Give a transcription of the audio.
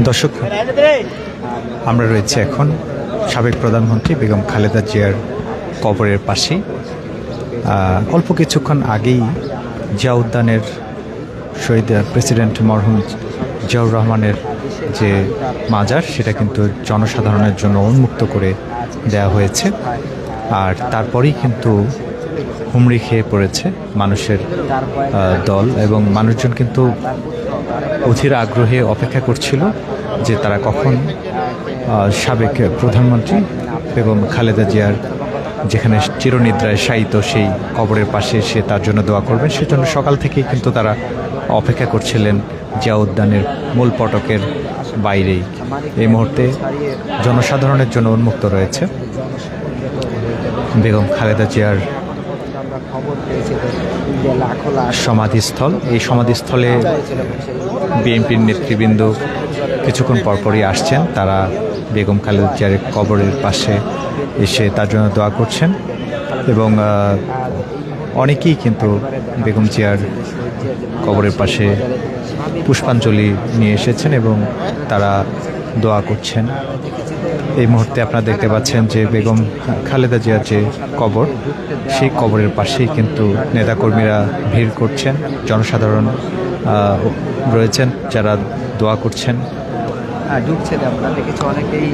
দর্শক, আমরা রয়েছে এখন সাবেক প্রধানমন্ত্রী বেগম খালেদা জিয়ার কবরের পাশেই। অল্প কিছুক্ষণ আগেই জিয়া উদ্যানের শহীদ প্রেসিডেন্ট মরহুম জিয়াউর রহমানের যে মাজার, সেটা কিন্তু জনসাধারণের জন্য উন্মুক্ত করে দেওয়া হয়েছে। আর তারপরেই কিন্তু হুমড়ি খেয়ে পড়েছে মানুষের দল, এবং মানুষজন কিন্তু অধীর আগ্রহে অপেক্ষা করছিল যে তারা কখন সাবেক প্রধানমন্ত্রী বেগম খালেদা জিয়ার যেখানে চিরনিদ্রায় শায়িত সেই কবরের পাশে এসে তার জন্য দোয়া করবেন। সেজন্য সকাল থেকেই কিন্তু তারা অপেক্ষা করছিলেন জিয়া উদ্যানের মূল ফটকের বাইরেই। এই মুহূর্তে জনসাধারণের জন্য উন্মুক্ত রয়েছে বেগম খালেদা জিয়ার সমাধিস্থল। এই সমাধিস্থলে বিএনপির নেতৃবৃন্দ কিছুক্ষণ পরপরই আসছেন। তারা বেগম খালেদা জিয়ার কবরের পাশে এসে তার জন্য দোয়া করছেন, এবং অনেকেই কিন্তু বেগম জিয়ার কবরের পাশে পুষ্পাঞ্জলি নিয়ে এসেছেন এবং তারা দোয়া করছেন। এই মুহূর্তে আপনারা দেখতে পাচ্ছেন যে বেগম খালেদা জিয়ার যে কবর, সেই কবরের পাশেই কিন্তু নেতাকর্মীরা ভিড় করছেন, জনসাধারণ রয়েছেন যারা দোয়া করছেন। ঢুকছে, আমরা দেখেছি অনেকেই